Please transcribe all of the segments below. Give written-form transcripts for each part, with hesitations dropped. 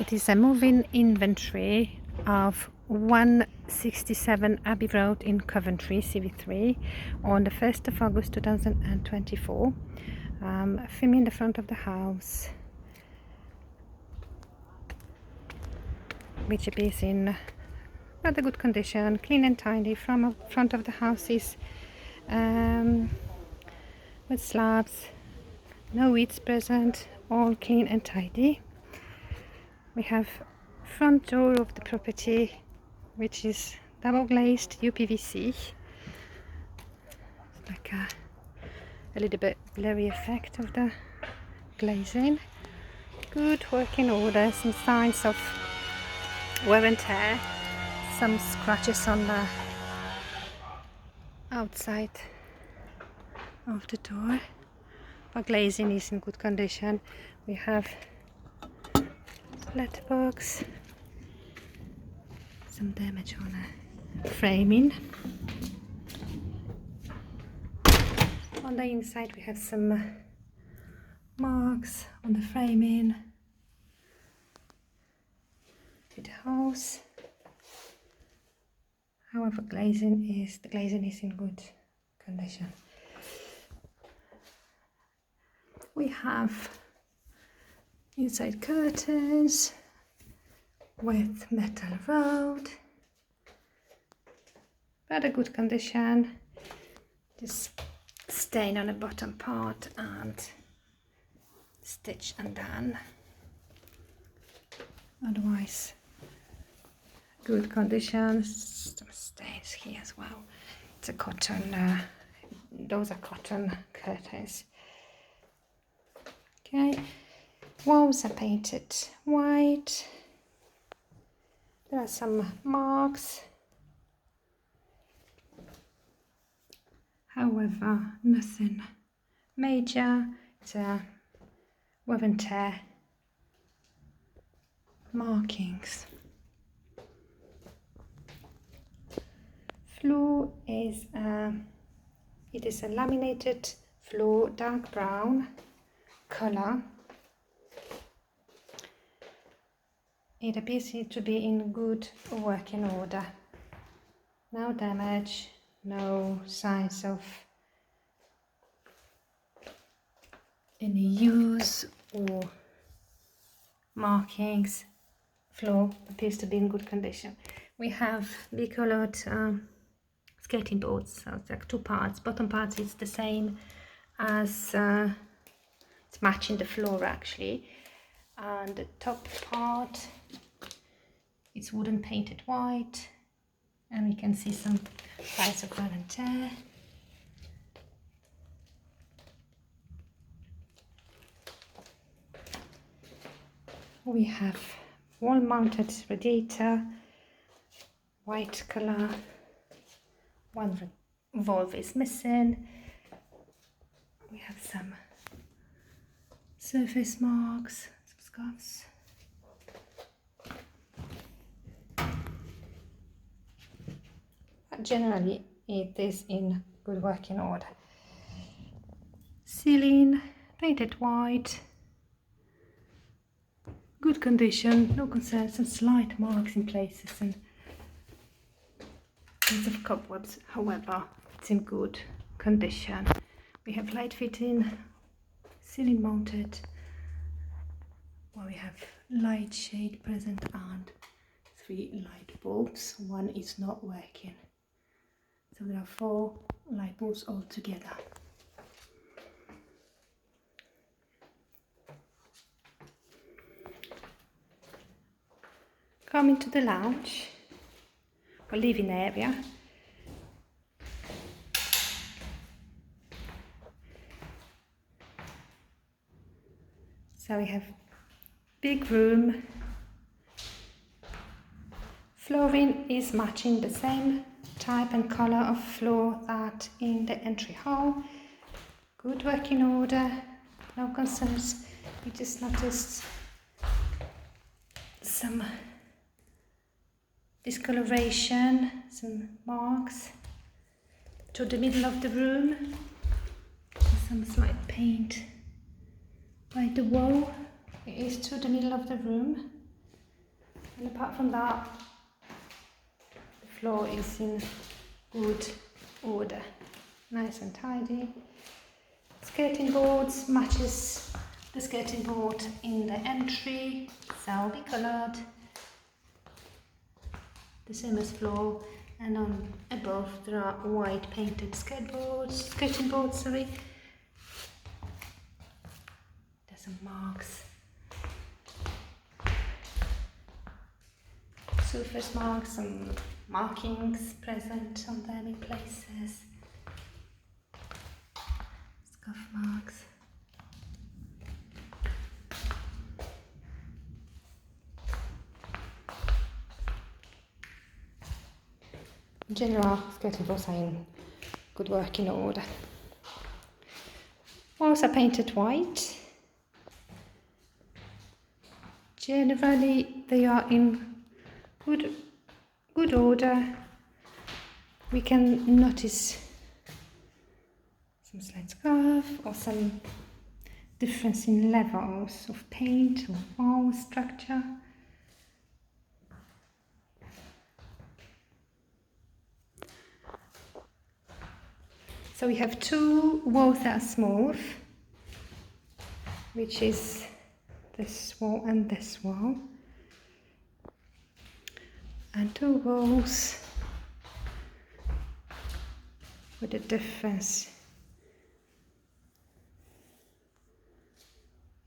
It is a moving inventory of 167 Abbey Road in Coventry, CV3, on the 1st of August 2024. Filming the front of the house, which is in rather good condition, clean and tidy. From front of the house is with slabs, no weeds present, all clean and tidy. We have front door of the property, which is double glazed UPVC. It's like a little bit blurry effect of the glazing. Good working order, some signs of wear and tear, some scratches on the outside of the door, but glazing is in good condition. We have letterbox, some damage on the framing. On the inside we have some marks on the framing to the house. However, the glazing is in good condition. We have inside curtains with metal rod, rather good condition. Just stain on the bottom part and stitch undone. Otherwise, good condition. Some stains here as well. It's a cotton. Those are cotton curtains. Okay. Walls are painted white. There are some marks. However, nothing major. It's a wear and tear markings. Floor is it is a laminated floor, dark brown color. It appears to be in good working order. No damage, no signs of any use or markings. Floor appears to be in good condition. We have bicolored skirting boards, so it's like two parts. Bottom part is the same as it's matching the floor actually, and the top part it's wooden painted white, and we can see some signs of wear and tear. We have wall mounted radiator, white color. One valve is missing. We have some surface marks, some scuffs. But generally it is in good working order. Ceiling painted white, good condition, no concerns. Some slight marks in places and bits of cobwebs. However, it's in good condition. We have light fitting, ceiling mounted, where we have light shade present and 3 light bulbs. One is not working, so there are 4 light bulbs altogether. Coming to the lounge or living area. So we have big room. Flooring is matching the same type and color of floor that in the entry hall. Good working order, no concerns. We just noticed some discoloration, some marks to the middle of the room, some slight paint by the wall. It is to the middle of the room. And apart from that, the floor is in good order, nice and tidy. Skirting boards matches the skirting board in the entry, so be coloured. The same as floor, and on above there are white painted skirting boards, sorry. There's some marks. Surface marks, some markings present on them in places. Scuff marks. In general, skirting boards are in good working order. Walls are painted white. Generally, they are in good order. We can notice some slight scuff or some difference in levels of paint or wall structure. So we have two walls that are smooth, which is this wall and this wall, and two walls with a difference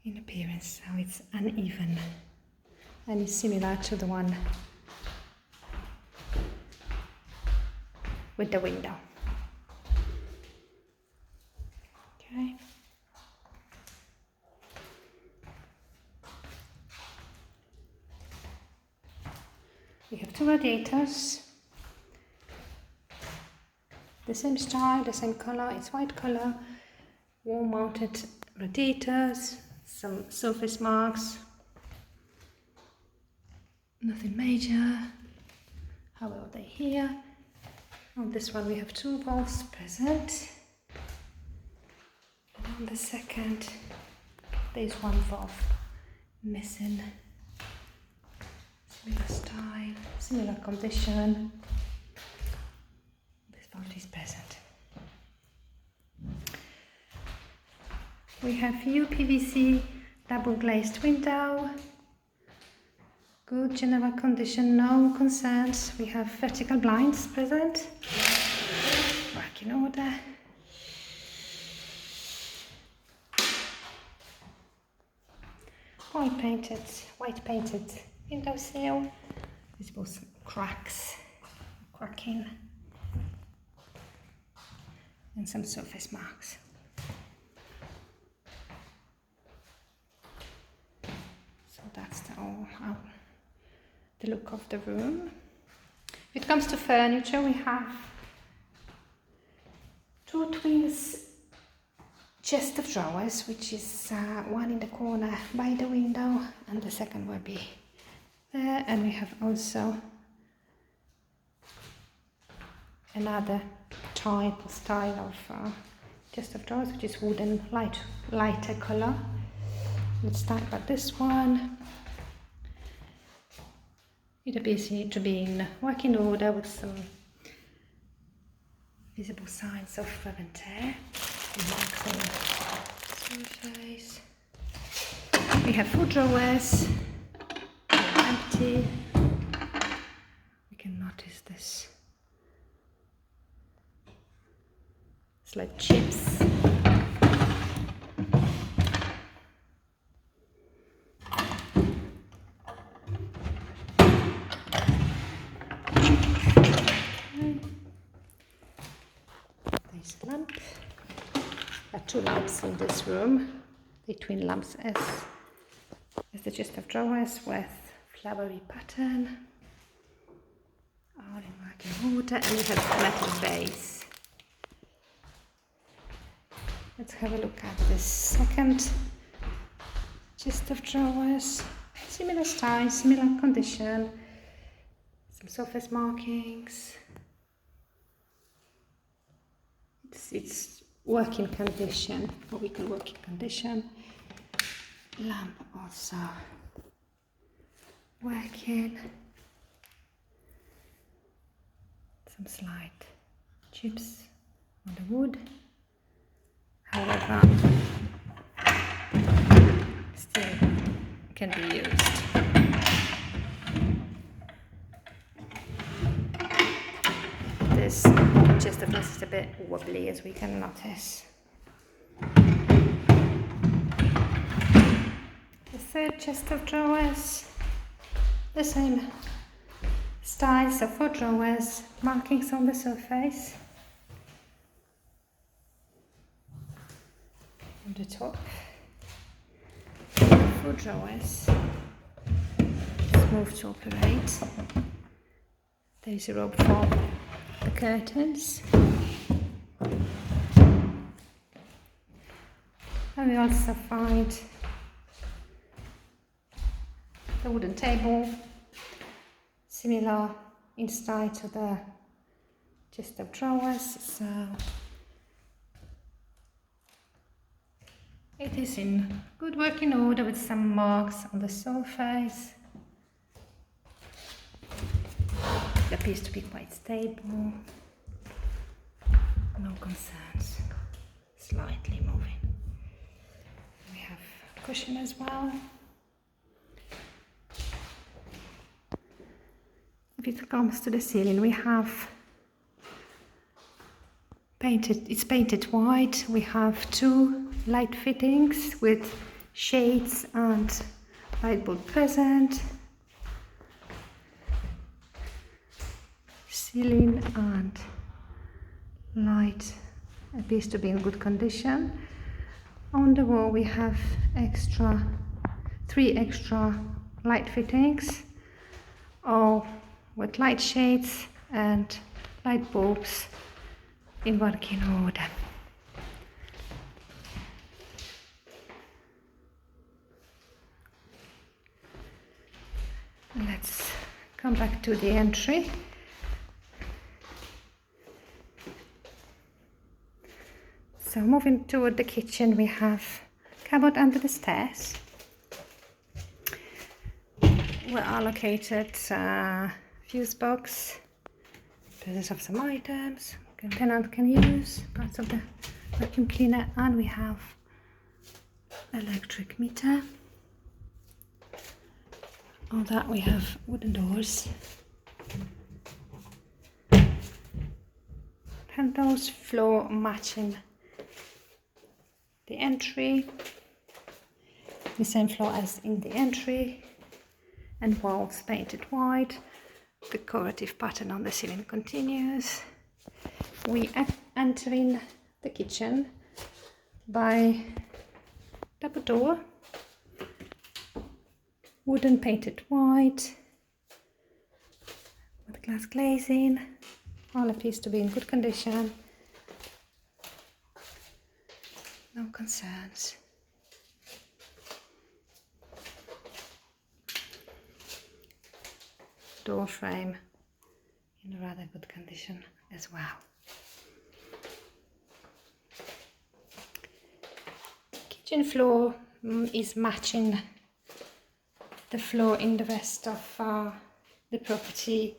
in appearance, so it's uneven and it's similar to the one with the window. Okay. We have two radiators, the same style, the same color, it's white color, wall mounted radiators, some surface marks, nothing major. How are they here? On this one we have two valves present, and on the second there's one valve missing. Similar style, similar condition. This valve is present. We have UPVC double glazed window. Good general condition, no concerns. We have vertical blinds present. Working order. White painted window sill. Visible some cracks, cracking, and some surface marks. So that's the look of the room. If it comes to furniture, we have two twins chest of drawers, which is one in the corner by the window, and the second will be there. And we have also another style of chest of drawers, which is wooden, lighter color. Let's start with this one. It appears to be in working order with some visible signs of wear and tear. Marks on the surface. We have four drawers, empty. We can notice this. It's like chips. There's a lamp. There are two lamps in this room. The twin lamps as the chest of drawers with flowery pattern. All in working order, and we have a metal base. Let's have a look at this second chest of drawers. Similar style, similar condition. Some surface markings. It's working condition, or we can working condition. Lamp also working. Some slight chips on the wood. However, still can be used. This chest of drawers is a bit wobbly, as we can notice. The third chest of drawers, the same style, so 4 drawers, markings on the surface. On the top, 4 drawers, smooth to operate. There is a rope for the curtains. And we also find the wooden table, similar in style to the chest of drawers, so it is in good working order with some marks on the surface. It appears to be quite stable, no concerns, slightly moving. We have a cushion as well. If it comes to the ceiling, we have it's painted white. We have 2 light fittings with shades and light bulb present. Ceiling and light appears to be in good condition. On the wall we have 3 extra light fittings, all with light shades and light bulbs in working order. Let's come back to the entry. So moving toward the kitchen, we have cupboard under the stairs. We're allocated fuse box, presence of some items tenant can use, parts of the vacuum cleaner, and we have electric meter. On that we have wooden doors, handles, floor matching the entry, the same floor as in the entry, and walls painted white. Decorative pattern on the ceiling continues. We enter in the kitchen by double door, wooden painted white with glass glazing. All appears to be in good condition. No concerns. Door frame in rather good condition as well. Kitchen floor is matching the floor in the rest of the property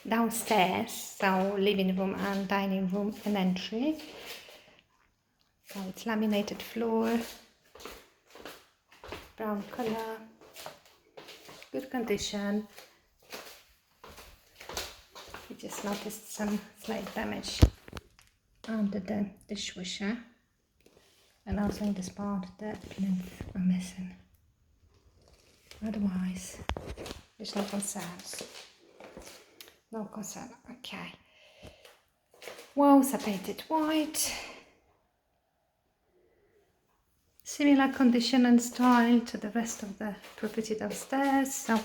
downstairs, so living room and dining room and entry. So it's laminated floor, brown color, good condition. We just noticed some slight damage under the dishwasher, and also in this part the plinth are missing. Otherwise, there's no concerns. No concern. Okay. Walls are painted white. Similar condition and style to the rest of the property downstairs. So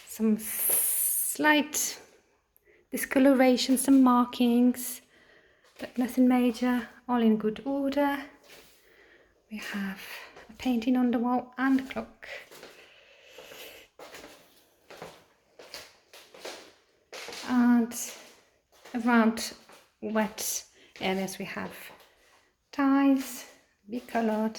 some slight discoloration, some markings, but nothing major. All in good order. We have a painting on the wall and a clock. And around wet areas we have tiles, be coloured.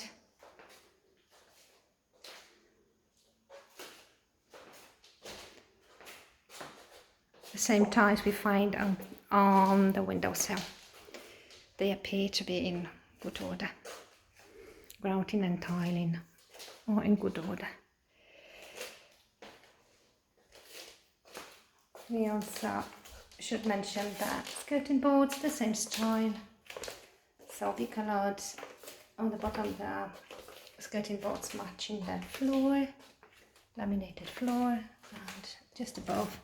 the same tiles we find on the windowsill. They appear to be in good order. Grouting and tiling are in good order. We also should mention that skirting boards, the same style. So we colored on the bottom the skirting boards matching the floor, laminated floor, and just above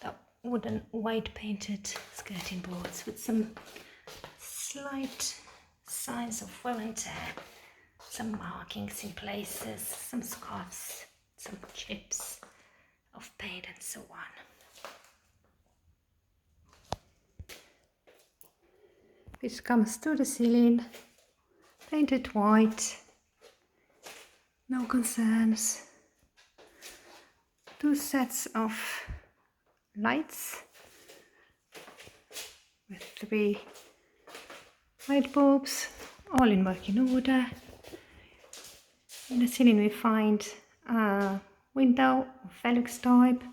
the wooden white painted skirting boards with some slight signs of wear and tear, some markings in places, some scuffs, some chips of paint and so on. This comes to the ceiling, painted white, no concerns. 2 sets of lights with 3 light bulbs, all in working order. In the ceiling we find a window of Velux type,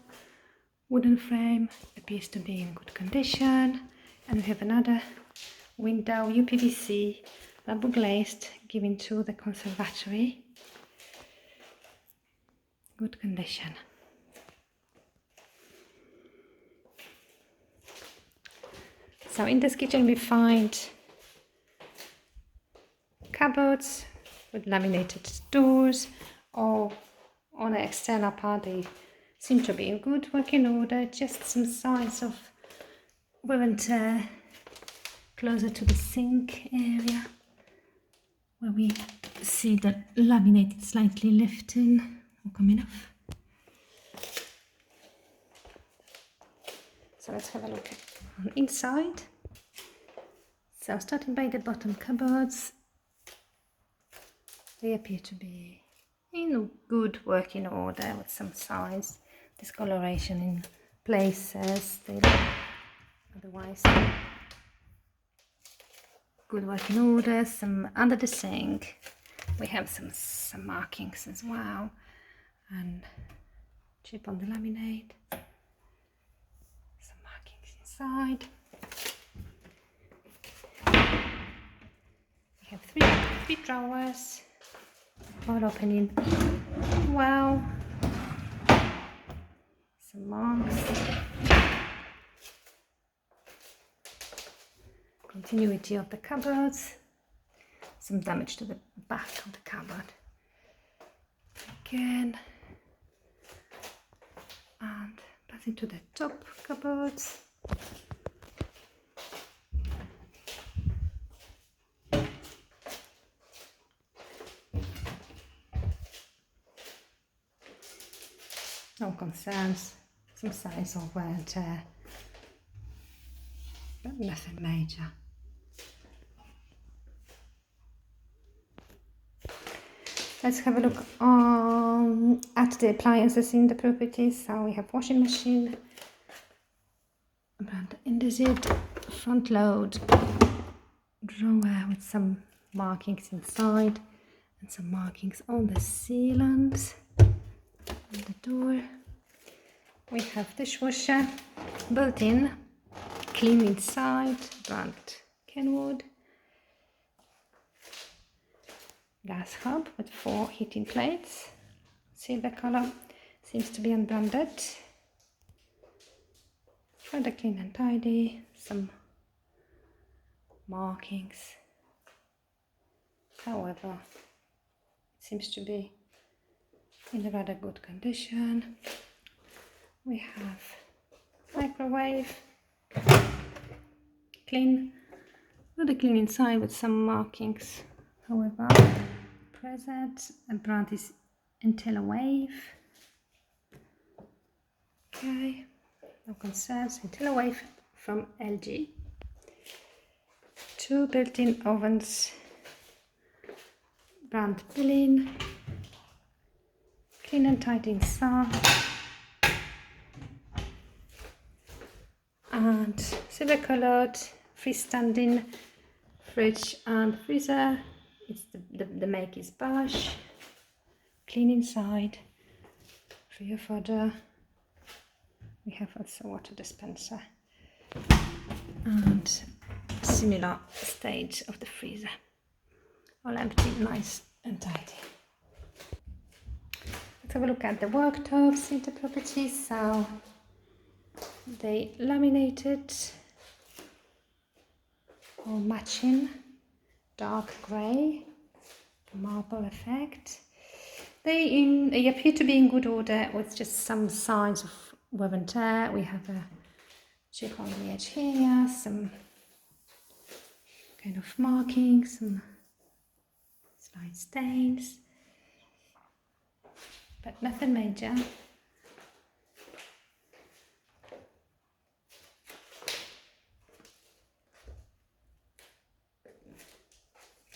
wooden frame, appears to be in good condition, and we have another window, UPVC, double glazed, given to the conservatory. Good condition. So in this kitchen we find cupboards with laminated doors, or on the external part they seem to be in good working order, just some signs of wear and tear closer to the sink area, where we see the laminated slightly lifting or coming off. So let's have a look on inside. So starting by the bottom cupboards, they appear to be in good working order with some signs, discoloration in places. They look otherwise good working order. Some under the sink we have some markings as well, and chip on the laminate, some markings inside. We have three drawers, all opening well, some marks, continuity of the cupboards, some damage to the back of the cupboard again, and passing to the top cupboards. No concerns, some signs of wear and tear, but nothing major. Let's have a look at the appliances in the property. So we have washing machine, brand Indesit, front load drawer with some markings inside and some markings on the sealants, on the door. We have dishwasher, built-in, clean inside, brand Kenwood. Gas hob with 4 heating plates, silver color, seems to be unbranded. Further clean and tidy, some markings, however it seems to be in a rather good condition. We have microwave, clean, rather clean inside with some markings, however present. And brand is IntelliWave. Okay, no concerns. IntelliWave from LG. 2 built-in ovens, brand Berlin. Clean and tidy inside. And silver colored freestanding fridge and freezer. It's the make is Bosch. Clean inside, free of odor, We have also water dispenser and similar stage of the freezer. All empty, nice and tidy. Let's have a look at the worktops in the property. So they laminated or matching dark grey, marble effect. They appear to be in good order with just some signs of wear and tear. We have a chip on the edge here, some kind of markings, some slight stains, but nothing major.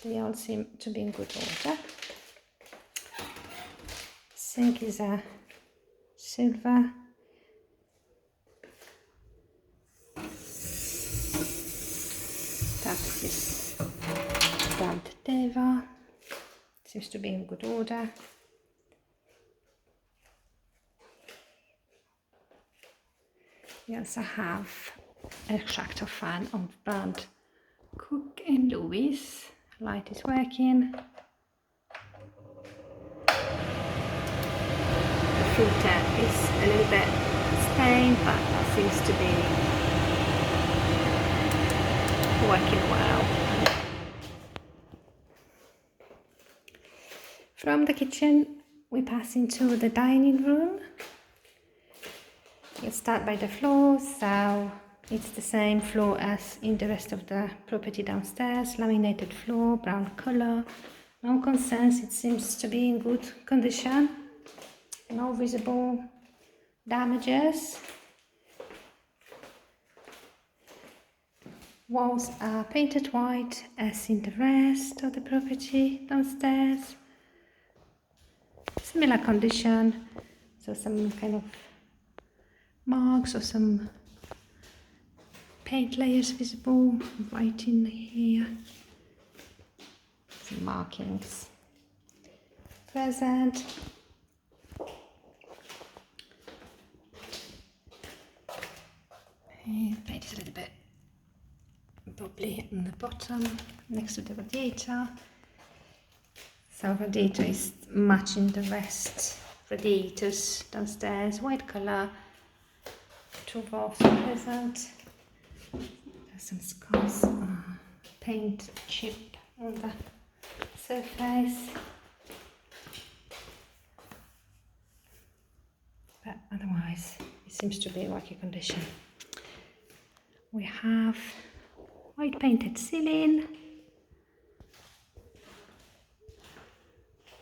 They all seem to be in good order. Sink is a silver. That is brand Deva. Seems to be in good order. We also have an extractor fan of brand Cook & Lewis. Light is working. The filter is a little bit stained, but that seems to be working well. From the kitchen, we pass into the dining room. Let's start by the floor. So it's the same floor as in the rest of the property downstairs. Laminated floor, brown color. No concerns, it seems to be in good condition. No visible damages. Walls are painted white as in the rest of the property downstairs. Similar condition, so some kind of marks or some paint layers visible right in here. Some markings present. Paint is a little bit bubbly on the bottom next to the radiator. So radiator is matching the rest radiators downstairs. White color. Two valves are present. There's some scars, paint chip on the surface, but otherwise it seems to be in working condition. We have white painted ceiling,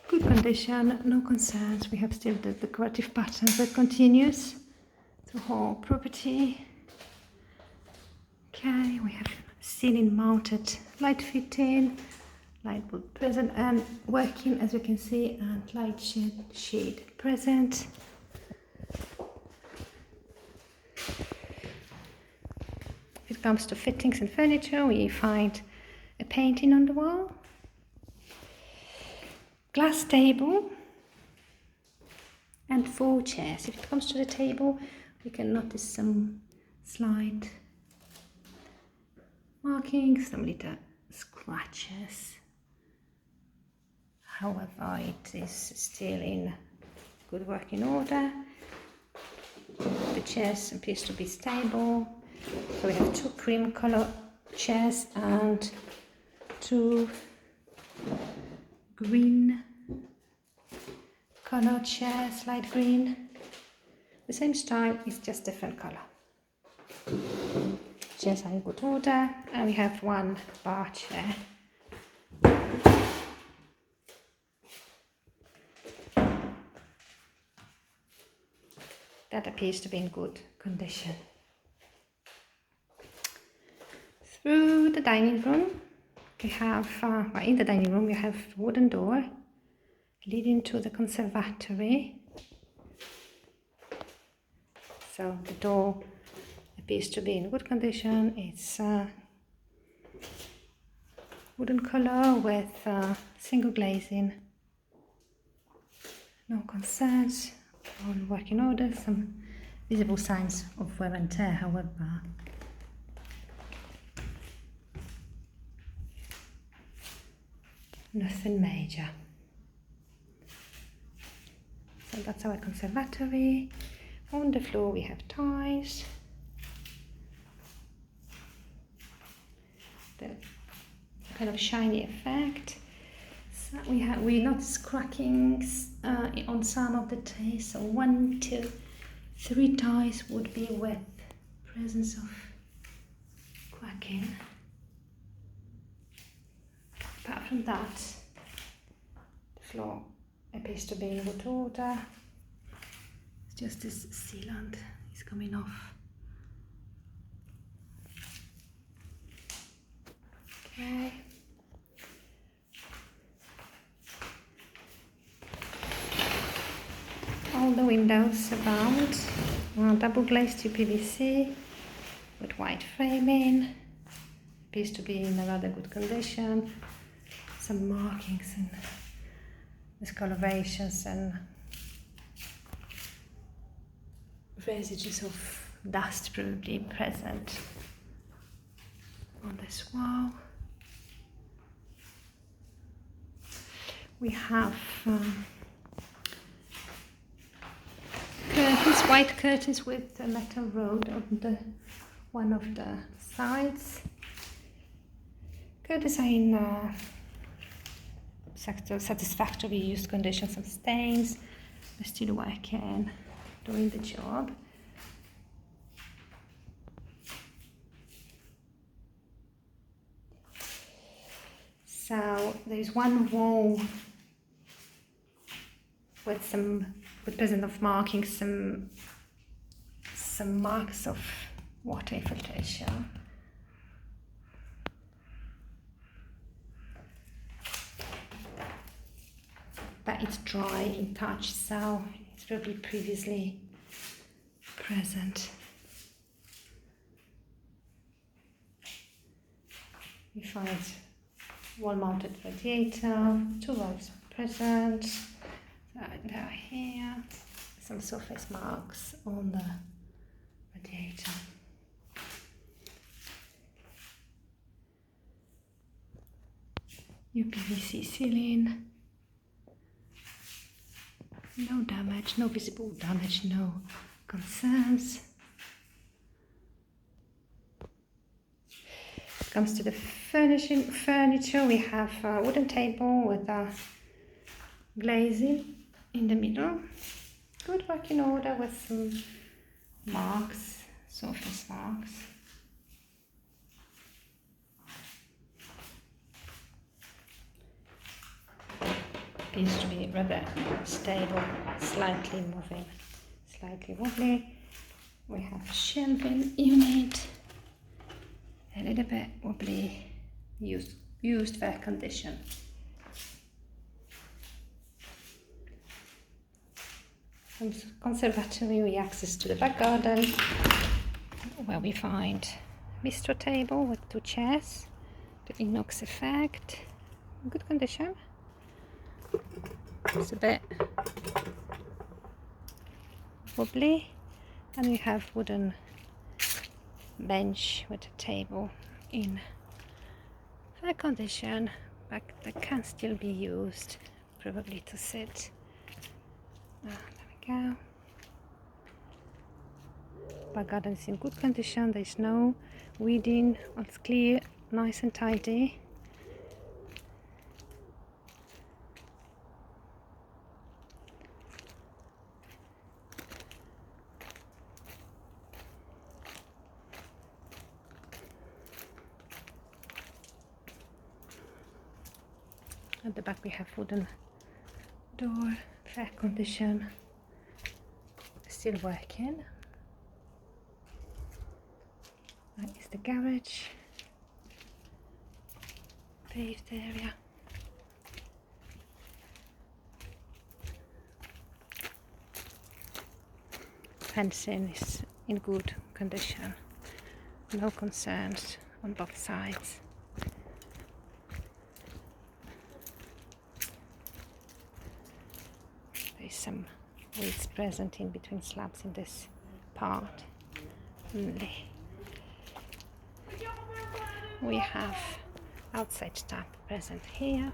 good condition, no concerns. We have still the decorative pattern that continues the whole property. Okay, we have ceiling mounted light fitting, light bulb present and working as you can see, and light shade present. If it comes to fittings and furniture, we find a painting on the wall, glass table and 4 chairs. If it comes to the table, we can notice some slight markings, some little scratches. However, it is still in good working order. The chairs appears to be stable. So we have 2 cream color chairs and 2 green color chairs, light green. The same style, is just different color. Chairs are in good order, and we have 1 bar chair. That appears to be in good condition. Through the dining room, we have, in the dining room, we have wooden door leading to the conservatory. So the door appears to be in good condition. It's wooden color with single glazing. No concerns. All working order. Some visible signs of wear and tear, however. Nothing major. So that's our conservatory. On the floor we have tiles. The kind of shiny effect. So we notice crackings on some of the tiles. So 1, 2, 3 tiles would be with presence of cracking. Apart from that, the floor appears to be in good order. It's just this sealant is coming off. Okay. All the windows abound. Double glazed UPVC with white framing. Appears to be in a rather good condition. Some markings and discolorations and residues of dust probably present on this wall. We have curtains, white curtains with a metal rod on one of the sides. Curtains are in satisfactory used condition. Some stains, they're still working, doing the job. So there's one wall with present of markings, some marks of water infiltration. But it's dry in touch, so it's probably previously present. We find wall-mounted radiator, 2 valves present. So they are here. Some surface marks on the radiator. UPVC ceiling. No damage, no visible damage, no concerns. Comes to the furniture, we have a wooden table with a glazing in the middle. Good working order with some marks, surface marks. Appears to be rather stable, slightly moving, slightly wobbly. We have a shelving unit, a little bit wobbly, used fair condition. From the conservatory we access to the back garden, where we find bistro table with 2 chairs, the inox effect, good condition. It's a bit wobbly, and we have wooden bench with a table in fair condition, but that can still be used probably to sit. There we go. Back garden is in good condition, there is no weeding, it's clear, nice and tidy. At the back we have wooden door, fair condition, still working. That is the garage, paved area. Fencing is in good condition, no concerns on both sides. There is some weeds present in between slabs in this part only. We have outside tap present here.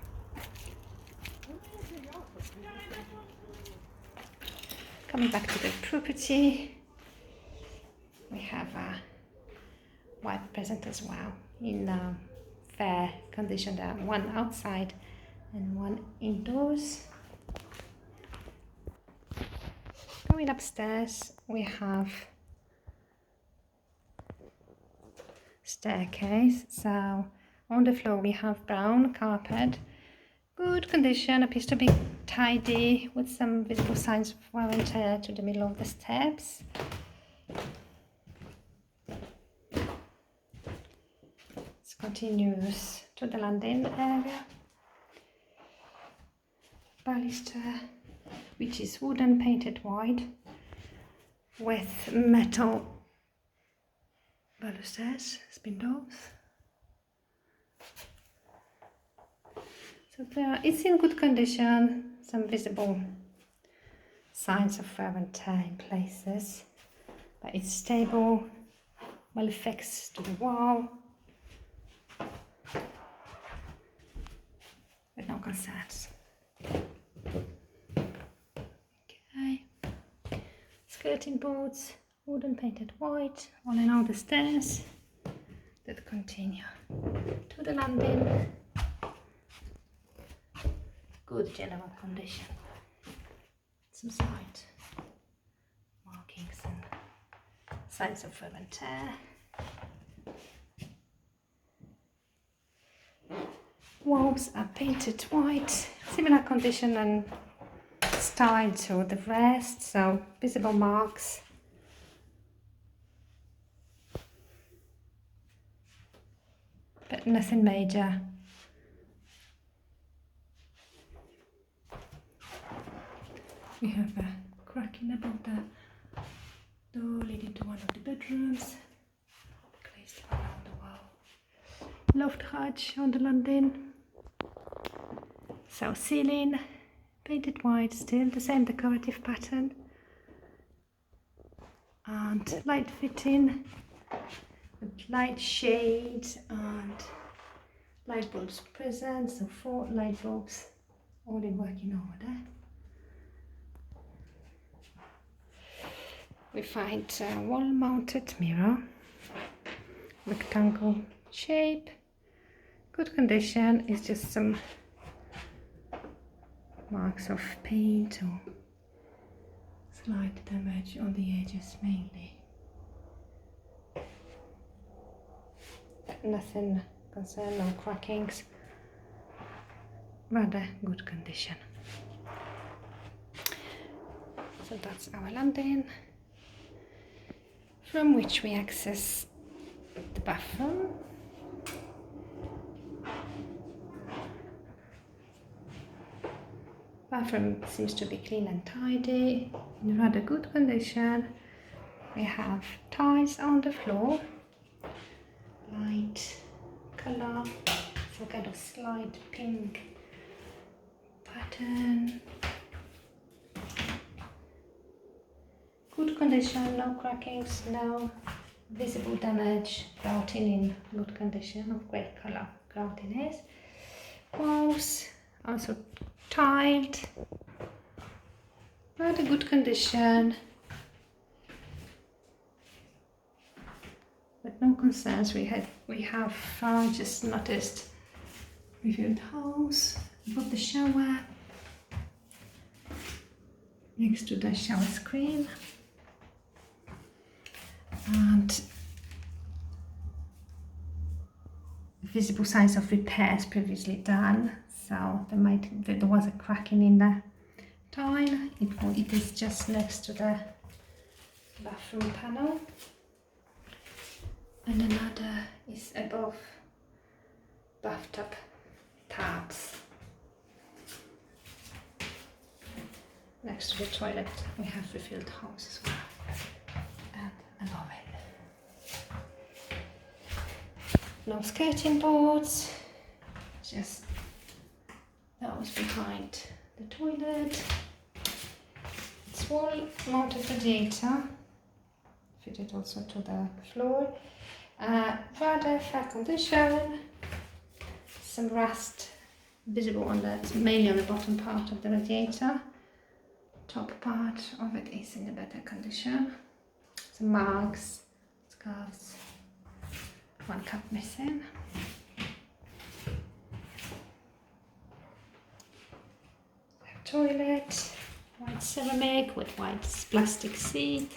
Coming back to the property, we have a white present as well in fair condition. There, one outside and one indoors. Going upstairs, we have staircase. So on the floor we have brown carpet, good condition, appears to be tidy, with some visible signs of wear and tear to the middle of the steps. It continues to the landing area. Baluster, which is wooden, painted white with metal balusters, spindles. So it's in good condition, some visible signs of wear and tear in places, but it's stable, well fixed to the wall, with no concerns. Okay, skirting boards, wooden, painted white, all in all the stairs that continue to the landing. Good general condition. Some slight markings and signs of wear and tear. Walls are painted white, similar condition and style to the rest, so visible marks. But nothing major. We have a cracking above the door leading to one of the bedrooms, glazed around the wall. Loft hatch on the landing. So ceiling, painted white, still the same decorative pattern. And light fitting with light shades and light bulbs present, so 4 light bulbs all in working order. We find a wall-mounted mirror, rectangle shape, good condition. It's just some marks of paint or slight damage on the edges mainly. Nothing concerned, no crackings, rather good condition. So that's our landing, from which we access the bathroom. Bathroom seems to be clean and tidy, in rather good condition. We have tiles on the floor, light colour, some kind of slight pink pattern. Good condition, no crackings, no visible damage. Grouting in good condition, of great colour grouting is. Walls also tiled, rather good condition, but no concerns. We have just noticed refilled house above the shower, next to the shower screen, and visible signs of repairs previously done. So there was a cracking in the tile. It is just next to the bathroom panel, and another is above bathtub tabs. Next to the toilet we have refilled house as well, and an oven. No skirting boards, just those behind the toilet. It's wall mounted radiator, fitted also to the floor. Rather fair condition. Some rust visible on mainly on the bottom part of the radiator. Top part of it is in a better condition. Some marks, scarves, one cup missing. Toilet, white ceramic with white plastic seat,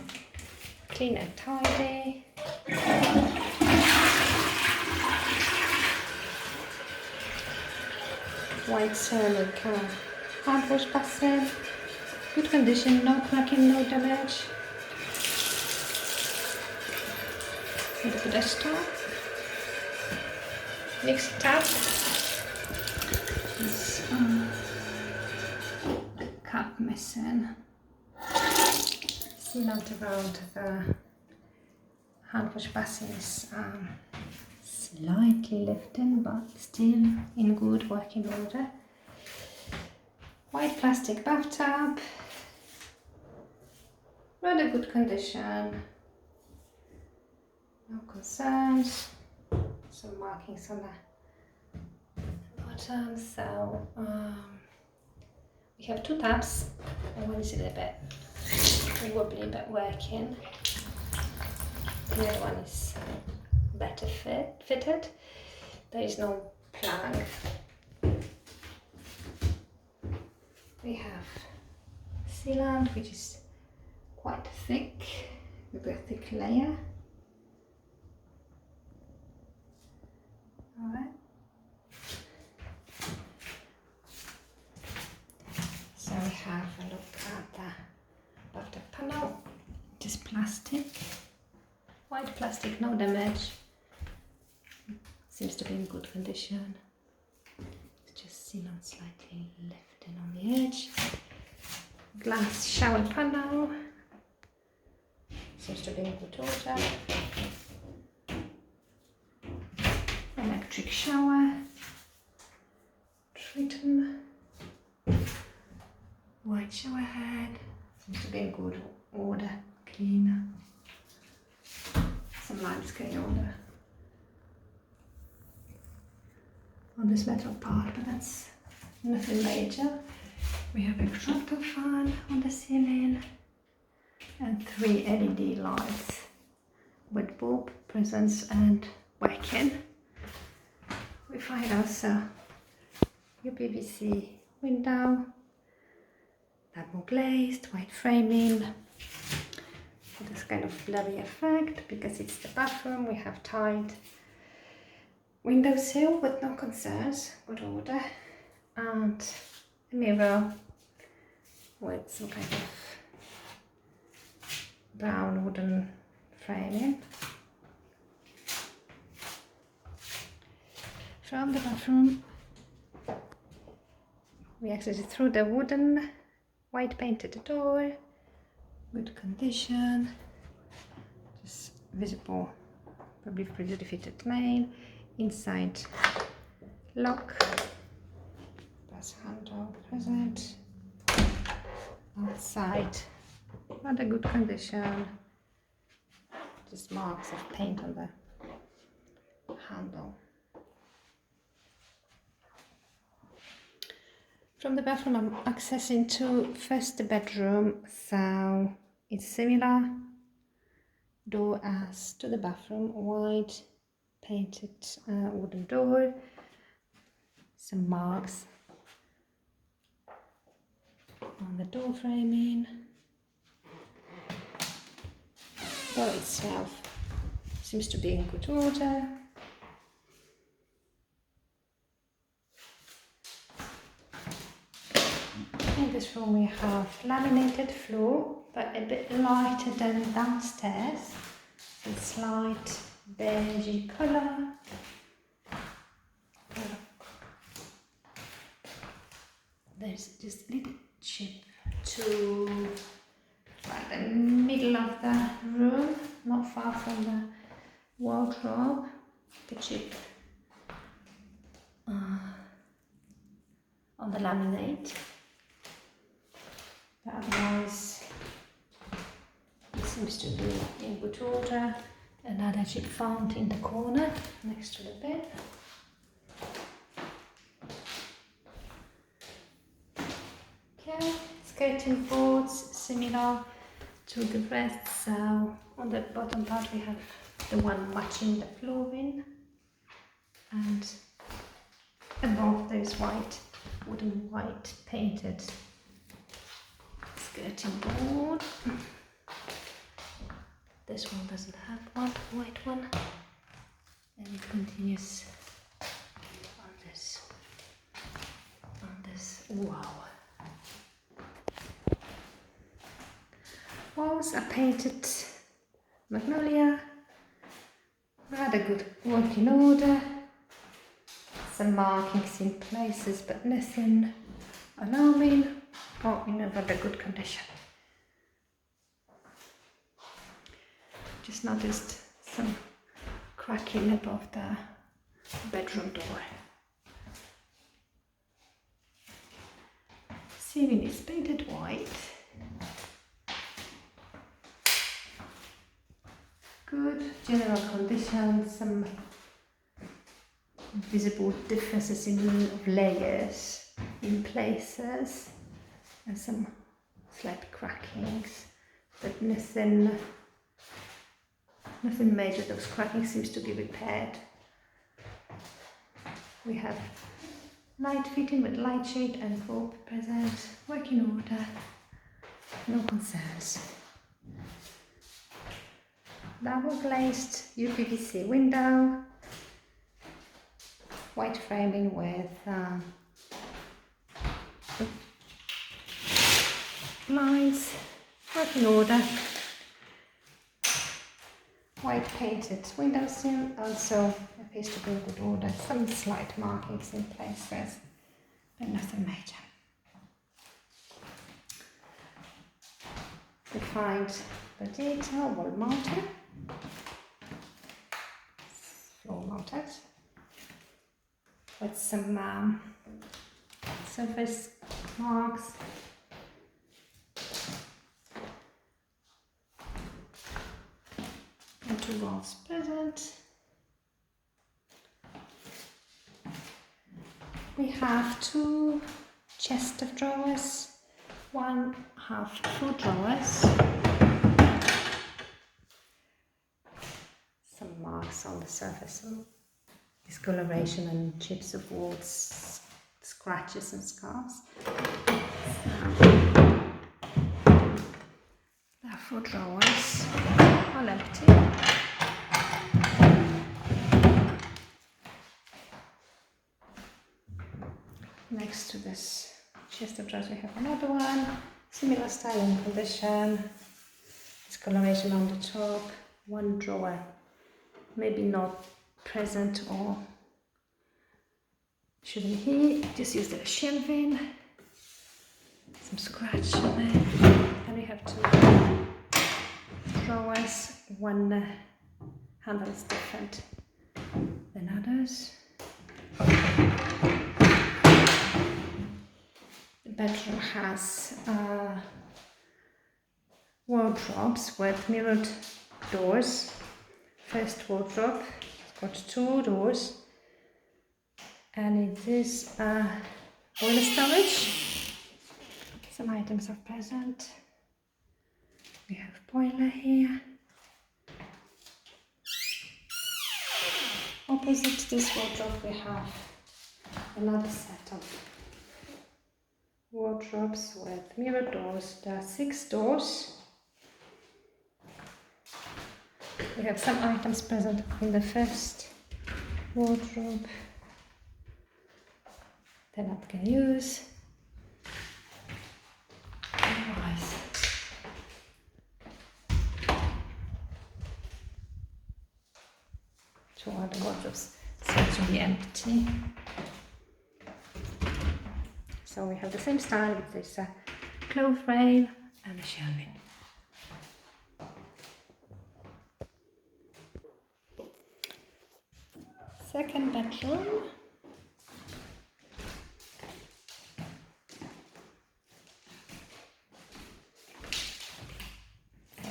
clean and tidy. White ceramic hand wash basin, good condition, no cracking, no damage. And the pedestal, mixed tap. This cup missing. Sealant around the hand wash basin is slightly lifting, but still in good working order. White plastic bathtub, rather good condition, no concerns. Some markings on the bottom. So we have two taps, and one is a little bit wobbly but working. The other one is better fitted. There is no plug. We have sealant, which is quite thick, with a thick layer. Alright. So we have a look at the bathtub panel. It is plastic, white plastic, no damage. Seems to be in good condition. It's just sealant slightly lifting on the edge. Glass shower panel. Seems to be in good order. Electric shower. Triton. White shower head. Seems to be in good order. Clean. Some limescale on this metal part, but that's nothing major. We have a extractor fan on the ceiling and 3 LED lights with bulb presence and working. We find also your PVC window, double glazed, white framing. For this kind of blurry effect, because it's the bathroom, we have tiled windowsill with no concerns, good order, and a mirror with some kind of brown wooden framing. From the bathroom, we access it through the wooden white painted door, good condition, just visible, probably pretty fitted main. Inside lock, brass handle present. Outside, rather good condition, just marks of paint on the handle. From the bathroom I'm accessing to first the bedroom, so it's similar door as to the bathroom, white painted wooden door, some marks on the door framing. Door itself seems to be in good order. In this room we have laminated floor, but a bit lighter than downstairs. It's light beigey colour. There's just a little chip to like the middle of the room, not far from the wardrobe. The chip on the laminate. Otherwise, this seems to be in good order. Another chip found in the corner next to the bed. Okay, skirting boards similar to the rest. So on the bottom part we have the one matching the flooring, and above there is white painted skirting board. This one doesn't have one white one, and it continues on this. Wow. Walls are painted magnolia. Rather good working order. Some markings in places, but nothing alarming or in a rather good condition. Just noticed some cracking above the bedroom door. Ceiling is painted white. Good general condition, some visible differences in layers in places, and some slight crackings, but nothing major. Those crackings seems to be repaired. We have light fitting with light shade and bulb present, working order, no concerns. Double glazed UPVC window, white framing with blinds, working order. White painted windowsill also appears to be in good order. Some slight markings in places, but nothing major. We find the detail wall mounted, floor mounted, with some surface marks. And two walls present. We have two chests of drawers. One have two drawers. Some marks on the surface, some discoloration and chips of walls, scratches and scars. There are four drawers, all empty. Next to this chest of drawers we have another one, similar style and condition, discoloration on the top, one drawer maybe not present or shouldn't be, just use the shelving, some scratch on it, and we have two drawers, one handle is different than others. The bedroom has wardrobes with mirrored doors. First wardrobe, it's got two doors, and it is boiler storage. Some items are present. We have boiler here. Opposite this wardrobe we have another set of wardrobes with mirror doors. There are 6 doors. We have some items present in the first wardrobe that I can use. Otherwise, two other wardrobes seem to be empty. So we have the same style with this clothes rail and the shelving. Second bedroom.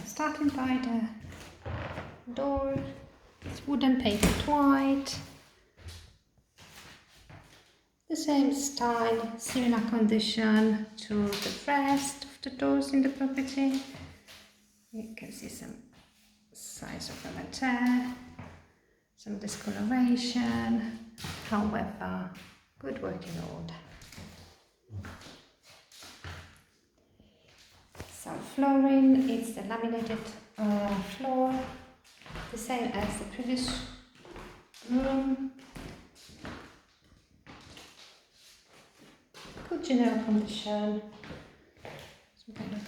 Starting and by the door. It's wooden painted white. The same style, similar condition to the rest of the doors in the property. You can see some signs of wear and tear, some discoloration, however, good working order. Some flooring, it's the laminated floor, the same as the previous room. Good general condition. Some kind of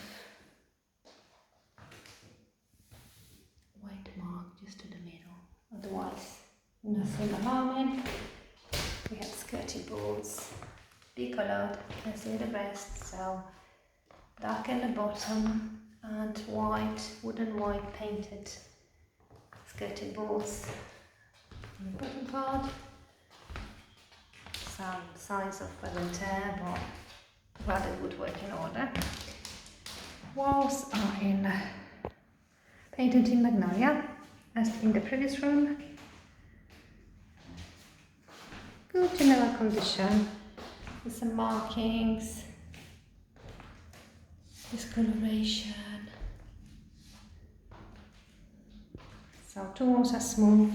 white mark just to the middle. Otherwise, nothing alarming. We have skirting boards, decolored, as in the rest, so dark at the bottom and white, wooden white painted skirting boards on the bottom part. Some signs of wear and tear, but rather good working order. Walls are painted in magnolia, as in the previous room. Good general condition, with some markings, discoloration. So two walls are smooth.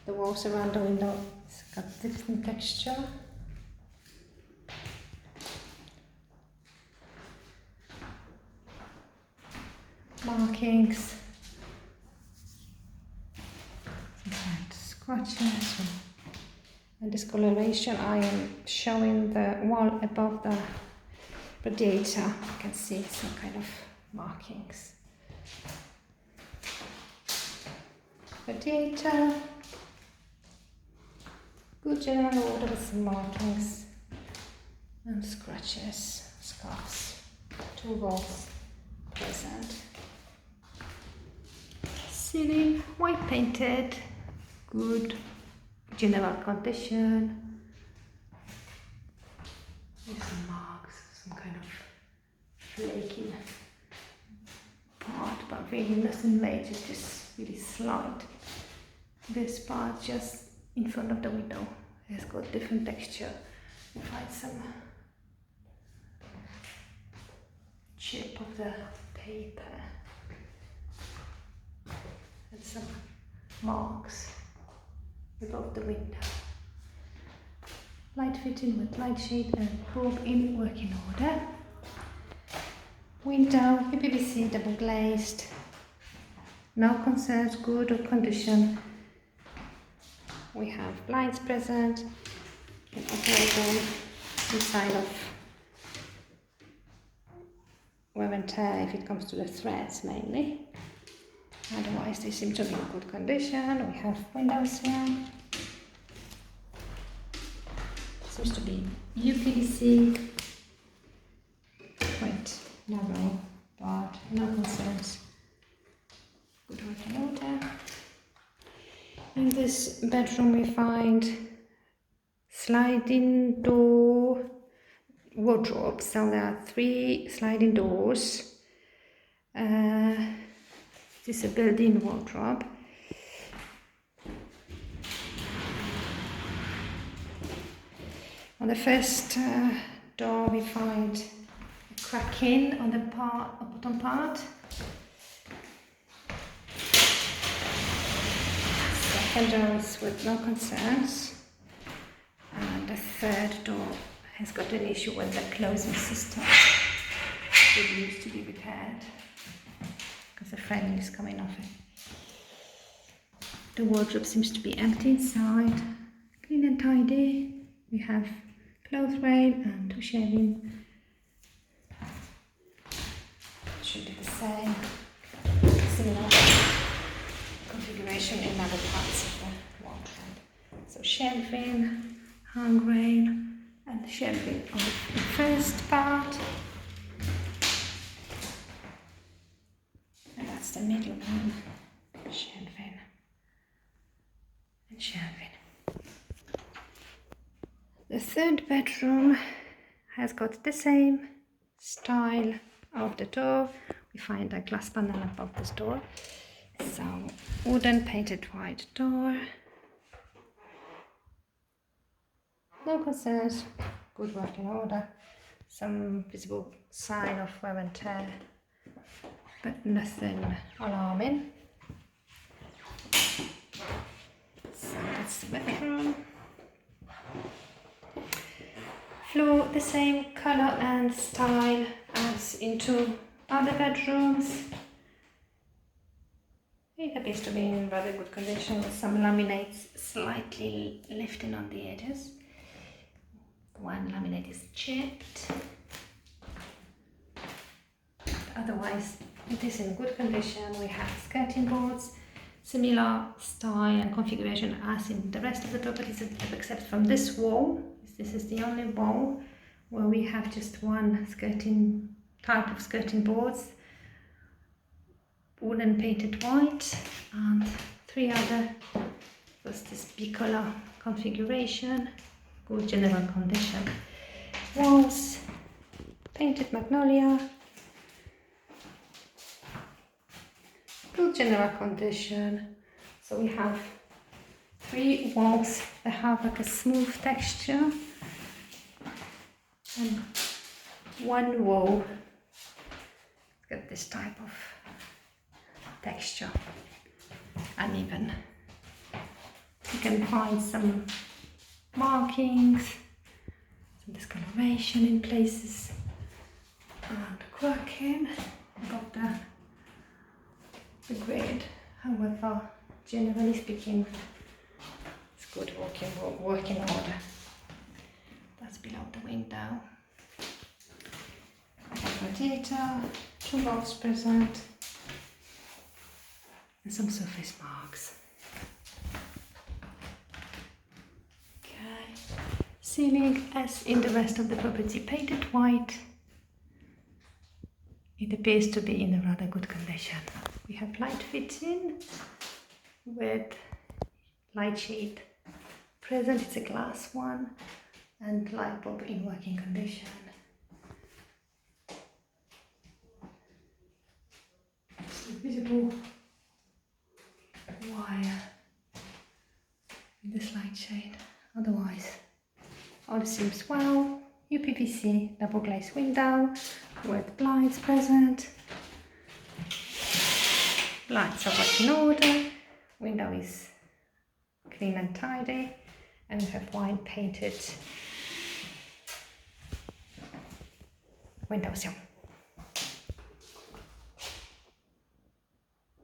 The walls around the window has got different texture. Markings, some scratches and discoloration. I am showing the wall above the radiator. You can see some kind of markings. Radiator, good general order with some markings and scratches, scuffs. Two walls present. Ceiling, white painted, good general condition. With some marks, some kind of flaking part, but really nothing major, just really slight. This part just in front of the window has got different texture. You find some chip of the paper and some marks above the window. Light fitting with light shade and bulb in working order. Window, PVC double glazed. No concerns, good condition. We have blinds present. You can operate them inside of wear and tear if it comes to the threads mainly. Otherwise they seem to be in good condition. We have windows here. Seems to be UPVC. Quite narrow, but no concerns. Good working order. In this bedroom we find sliding door wardrobe. So there are 3 sliding doors. This is a built-in wardrobe. On the first door we find a crack-in on the bottom part. Second door is with no concerns. And the third door has got an issue with the closing system. It needs to be repaired because the framing is coming off it. The wardrobe seems to be empty inside. Clean and tidy. We have clothes rail and 2 shelving. Should be the same. Similar configuration in other parts of the wardrobe. So shelving, handrail, and shelving on the first part. And that's the middle one. Shelving and shelving. The third bedroom has got the same style of the door we find a glass panel above this door. So wooden painted white door. No concerns, good working order. Some visible sign of wear and tear, but nothing alarming. So that's the bedroom. Floor the same color and style as into other bedrooms. It appears to be in rather good condition with some laminates slightly lifting on the edges. One laminate is chipped. Otherwise, it is in good condition. We have skirting boards, similar style and configuration as in the rest of the properties, except from this wall. This is the only wall where we have just one skirting type of skirting boards, wooden painted white, and three other. First this bicolor configuration, good general condition. Walls painted magnolia, good general condition. So we have three walls that have like a smooth texture, and one wall got this type of texture, uneven. You can find some markings, some discoloration in places, and cracking above the grid. However, generally speaking, it's good working order. That's below the window. Radiator, two bulbs present, and some surface marks. Okay, ceiling as in the rest of the property painted white. It appears to be in a rather good condition. We have light fitting with light shade present. It's a glass one, and light bulb in working condition. Visible wire in this light shade. Otherwise, all seems well. UPVC double glazed window with blinds present. Blinds are working order. Window is clean and tidy, and we have white painted window sill.